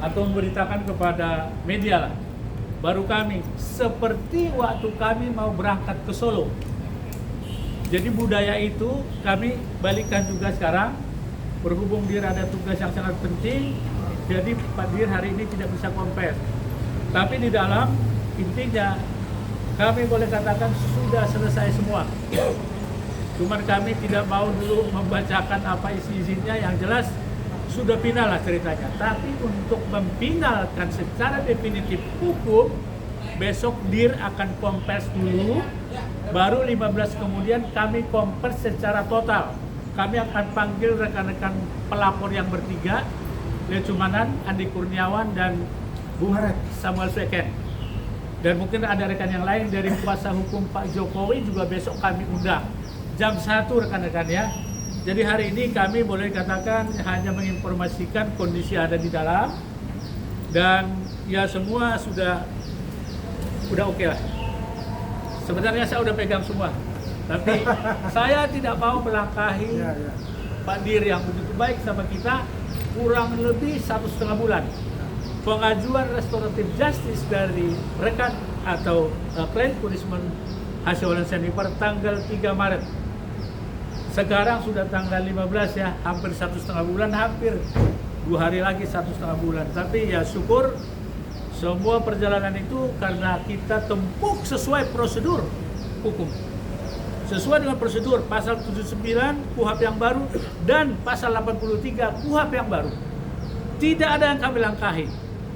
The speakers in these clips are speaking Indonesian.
atau memberitakan kepada media lah. Baru kami, seperti waktu kami mau berangkat ke Solo. Jadi budaya itu kami balikkan juga sekarang. Berhubung Dir ada tugas yang sangat penting, jadi Pak Dir hari ini tidak bisa kompes. Tapi di dalam intinya kami boleh katakan sudah selesai semua. Cuman kami tidak mau dulu membacakan apa isi-isinya, yang jelas sudah final lah ceritanya. Tapi untuk memfinalkan secara definitif hukum, besok Dir akan kompres dulu, baru 15 kemudian kami kompres secara total. Kami akan panggil rekan-rekan pelapor yang bertiga, Leo Cumanan, Andi Kurniawan, dan Bung Samuel Sweken. Dan mungkin ada rekan yang lain dari kuasa hukum Pak Jokowi juga besok kami undang. Jam 1 rekan-rekan ya. Jadi hari ini kami boleh katakan hanya menginformasikan kondisi ada di dalam. Dan ya semua sudah oke lah. Sebenarnya saya udah pegang semua. Tapi saya tidak mau melangkahi Pak Dir yang begitu baik sama kita kurang lebih 1,5 bulan. Pengajuan restoratif justice dari rekan atau klien punishment Hasyawalan Seniper tanggal 3 Maret. Sekarang sudah tanggal 15 ya, hampir 1,5 bulan, hampir 2 hari lagi 1,5 bulan. Tapi ya syukur semua perjalanan itu karena kita tempuh sesuai prosedur hukum. Sesuai dengan prosedur pasal 79 KUHP yang baru dan pasal 83 KUHP yang baru. Tidak ada yang kami langkahi.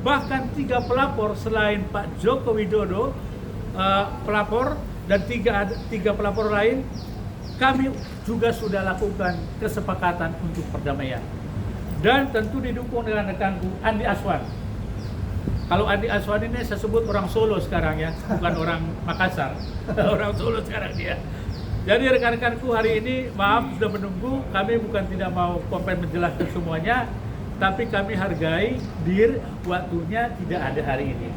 Bahkan 3 pelapor selain Pak Joko Widodo pelapor dan tiga pelapor lain, kami juga sudah lakukan kesepakatan untuk perdamaian. Dan tentu didukung dengan rekanku Andi Aswan. Kalau Andi Aswan ini saya sebut orang Solo sekarang ya, bukan orang Makassar. Orang Solo sekarang dia. Jadi rekan-rekanku hari ini maaf sudah menunggu, kami bukan tidak mau komplain menjelaskan semuanya, tapi kami hargai Dir waktunya tidak ada hari ini.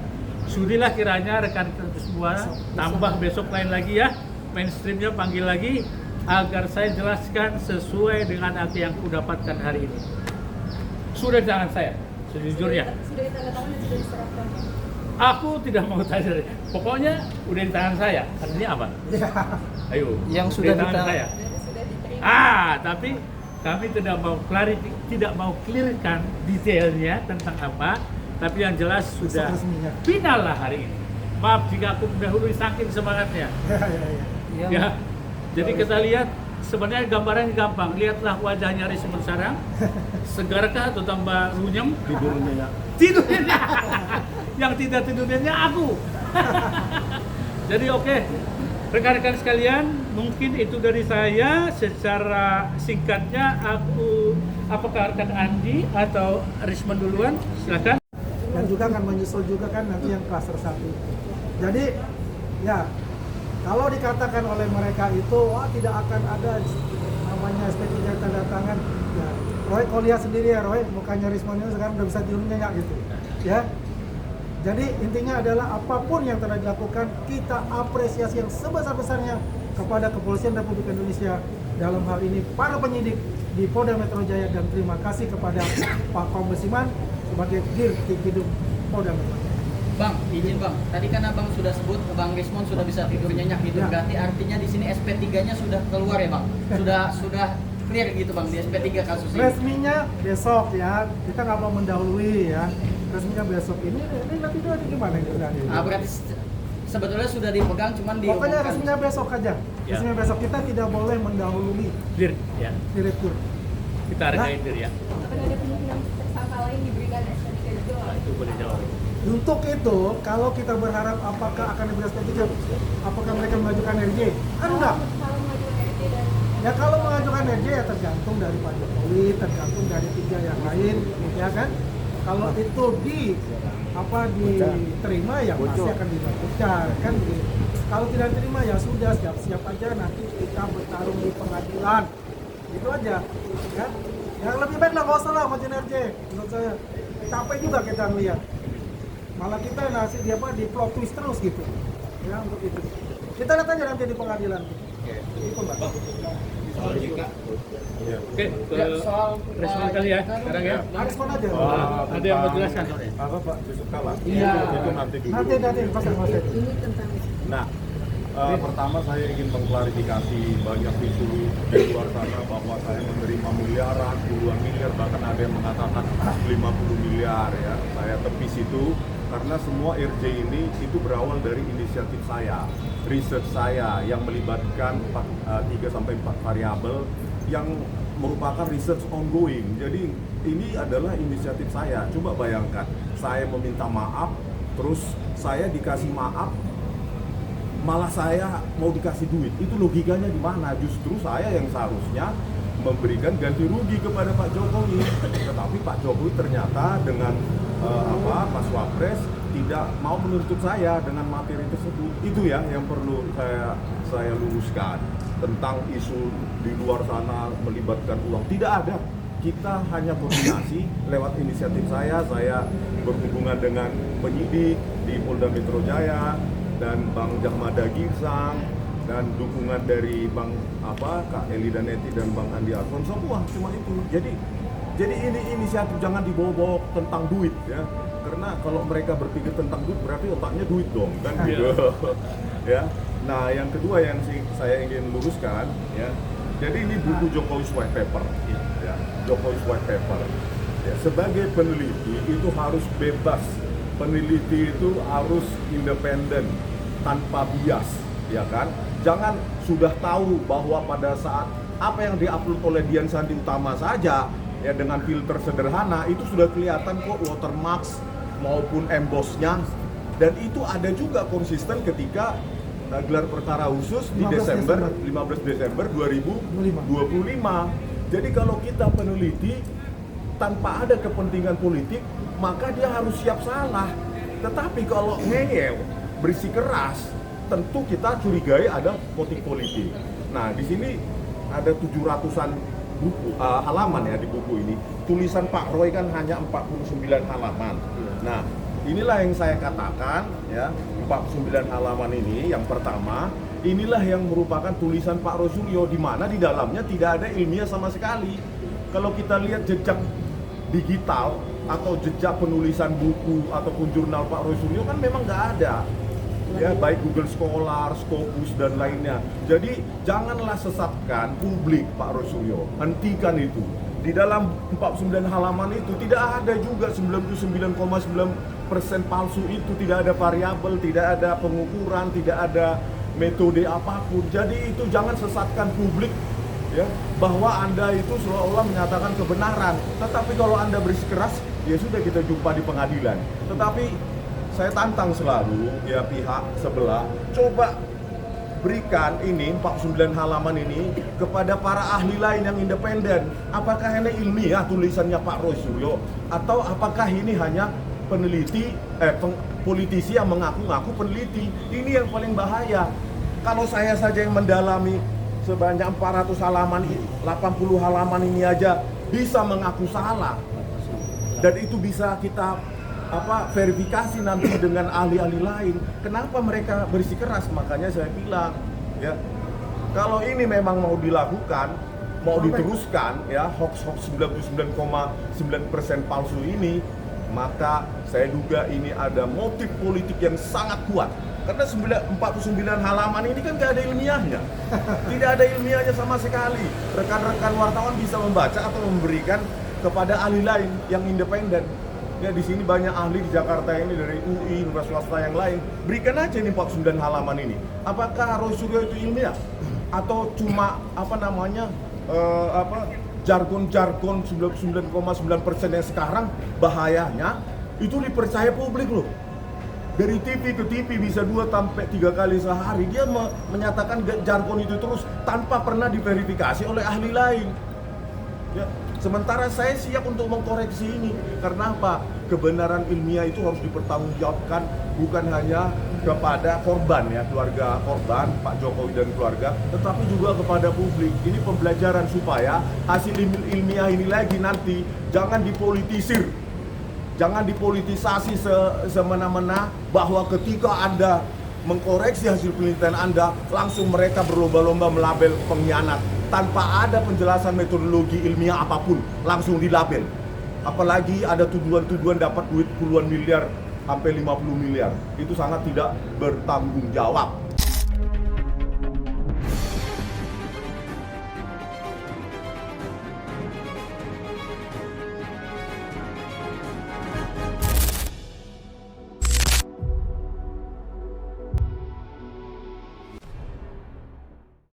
Sudilah kiranya rekan-rekan semua tambah besok lain lagi ya, mainstreamnya panggil lagi agar saya jelaskan sesuai dengan apa yang ku dapatkan hari ini. Sudah di tangan saya, sejujurnya. Sudah ditandatangani dan sudah diserahkan. Aku tidak mau tanya, pokoknya udah di tangan saya. Artinya apa? Ayo. Yang sudah di tangan saya. Sudah diterima. Tapi kami tidak mau clearkan detailnya tentang apa. Tapi yang jelas sudah final lah hari ini. Maaf jika aku mendahului saking semangatnya. Ya. Jadi kita lihat sebenarnya gambarannya gampang. Lihatlah wajahnya Rismon Sarang. Segarkah atau tambah runyem? Tidurnya ya. Tidurnya. Yang tidak tidurnya aku. Jadi oke. Rekan-rekan sekalian, mungkin itu dari saya. Secara singkatnya apakah rekan Andi atau Rismon duluan? Silakan. Dan juga akan menyusul juga kan nanti yang klaster 1. Jadi ya kalau dikatakan oleh mereka itu tidak akan ada namanya SP3 tanda tangan ya, Roy kau lihat sendiri ya Roy, mukanya Rismon ini sekarang udah bisa tidur nyenyak gitu ya. Jadi intinya adalah apapun yang telah dilakukan kita apresiasi yang sebesar-besarnya kepada Kepolisian Republik Indonesia, dalam hal ini para penyidik di Polda Metro Jaya, dan terima kasih kepada Pak Kombes Iman sebagai Dir Tipidum Polda Metro Jaya. Bang, izin Bang. Tadi kan Abang sudah sebut Bang Rismon sudah bisa tidur nyenyak gitu. Ya. Berarti artinya di sini SP3-nya sudah keluar ya, Bang? Sudah clear gitu, Bang, di SP3 kasus ini. Resminya besok ya. Kita nggak mau mendahului ya. Resminya besok ini nanti gimana gitu. Berarti sebetulnya sudah dipegang, cuman Pokoknya diumumkan. resminya besok aja. Ya. Resminya besok, kita tidak boleh mendahului Dir, ya. direktur. Kita hargai Dir ya. Apakah ada kemungkinan tersangka lain diberikan SP3 juga? Itu boleh jawab. Untuk itu, kalau kita berharap apakah akan diberi SP3, apakah mereka mengajukan RJ? Kan enggak. Kalau mengajukan RJ dan Ya kalau mengajukan RJ ya tergantung dari Pak Jokowi, tergantung dari 3 yang lain, ya kan? Kalau itu diterima ya pasti akan dilakukan, kan gitu. Kalau tidak diterima ya sudah, siap-siap aja nanti kita bertarung di pengadilan, gitu aja, ya. Yang lebih baik lah nggak usah lah majuin RJ, menurut saya. Capek juga kita ngeliat. Malah kita di plot twist terus gitu, ya untuk itu. Kita lihat aja nanti di pengadilan. Itu Mbak. Oke, ke Ya, soal respon kali ya sekarang ya. Respon aja. Ada yang mau jelaskan? Apa Pak Yusuf Kala? Iya. Itu nanti dulu. Nanti Mas Edi. Nah, pertama saya ingin mengklarifikasi banyak isu di luar sana bahwa saya menerima miliaran, puluhan miliar, bahkan ada yang mengatakan 50 miliar ya. Saya tepis itu karena semua RJ ini itu berawal dari inisiatif saya, riset saya yang melibatkan 3-4 variabel yang merupakan research ongoing. Jadi ini adalah inisiatif saya. Coba bayangkan, saya meminta maaf, terus saya dikasih maaf, malah saya mau dikasih duit. Itu logikanya di mana? Justru saya yang seharusnya memberikan ganti rugi kepada Pak Jokowi. Tetapi Pak Jokowi ternyata dengan Mas Wapres tidak mau menuntut saya dengan materi tersebut. Itu ya yang perlu saya luruskan tentang isu di luar sana melibatkan uang. Tidak ada. Kita hanya koordinasi lewat inisiatif saya berhubungan dengan penyidik di Polda Metro Jaya dan Bang Jahmada Girsang dan dukungan dari Bang Kak Eli Daneti dan Bang Andi Arfon, semua cuma itu. Jadi ini inisiatif, jangan dibobok tentang duit ya. Karena kalau mereka berpikir tentang duit berarti otaknya duit dong kan gitu. Ya. Nah, yang kedua yang saya ingin luruskan ya. Jadi ini buku Jokowi's White Paper ya. Jokowi's White Paper. Ya, sebagai peneliti itu harus bebas. Peneliti itu harus independen tanpa bias, ya kan? Jangan sudah tahu bahwa pada saat apa yang diupload oleh Dian Sandi Utama saja ya dengan filter sederhana itu sudah kelihatan kok watermark maupun embossnya, dan itu ada juga konsisten ketika gelar perkara khusus di 15 Desember 2025. Jadi kalau kita peneliti tanpa ada kepentingan politik, maka dia harus siap salah. Tetapi kalau ngeyel, berisi keras, tentu kita curigai ada motif politik. Nah, di sini ada 700-an buku halaman ya di buku ini. Tulisan Pak Roy kan hanya 49 halaman. Nah, inilah yang saya katakan ya, 49 halaman ini yang pertama, inilah yang merupakan tulisan Pak Roy Suryo di mana di dalamnya tidak ada ilmiah sama sekali. Kalau kita lihat jejak digital atau jejak penulisan buku ataupun jurnal Pak Roy Suryo kan memang nggak ada ya, baik Google Scholar, Scopus dan lainnya. Jadi janganlah sesatkan publik Pak Roy Suryo, hentikan itu. Di dalam 49 halaman itu tidak ada juga 99,9% palsu itu, tidak ada variabel, tidak ada pengukuran, tidak ada metode apapun. Jadi itu jangan sesatkan publik ya, bahwa Anda itu seolah-olah menyatakan kebenaran. Tetapi kalau Anda bersikeras, ya sudah, kita jumpa di pengadilan. Tetapi saya tantang selalu ya pihak sebelah, coba berikan ini 49 halaman ini kepada para ahli lain yang independen. Apakah ini ilmiah tulisannya Pak Roy Suryo, atau apakah ini hanya peneliti politisi yang mengaku-ngaku peneliti? Ini yang paling bahaya. Kalau saya saja yang mendalami sebanyak 400 halaman, 80 halaman ini aja bisa mengaku salah, dan itu bisa kita verifikasi nanti dengan ahli-ahli lain. Kenapa mereka bersikeras? Makanya saya bilang ya, kalau ini memang mau dilakukan, mau diteruskan ya, hoax 99,9% palsu ini, maka saya duga ini ada motif politik yang sangat kuat. Karena 49 halaman ini kan gak ada ilmiahnya. Tidak ada ilmiahnya sama sekali. Rekan-rekan wartawan bisa membaca atau memberikan kepada ahli lain yang independen. Ya, di sini banyak ahli di Jakarta ini dari UI, universitas swasta yang lain. Berikan aja nih 49 halaman ini. Apakah Roy Suryo itu ilmiah? Atau cuma jargon-jargon 99,9% yang sekarang bahayanya itu dipercaya publik loh. Dari TV ke TV bisa 2-3 kali sehari dia menyatakan jargon itu terus tanpa pernah diverifikasi oleh ahli lain. Ya, sementara saya siap untuk mengkoreksi ini. Karena apa? Kebenaran ilmiah itu harus dipertanggungjawabkan bukan hanya kepada korban ya, keluarga korban, Pak Jokowi dan keluarga, tetapi juga kepada publik. Ini pembelajaran supaya hasil ilmiah ini lagi nanti jangan dipolitisir. Jangan dipolitisasi semena-mena bahwa ketika Anda mengkoreksi hasil penelitian Anda, langsung mereka berlomba-lomba melabel pengkhianat tanpa ada penjelasan metodologi ilmiah apapun, langsung dilabel. Apalagi ada tuduhan-tuduhan dapat duit puluhan miliar sampai 50 miliar. Itu sangat tidak bertanggung jawab.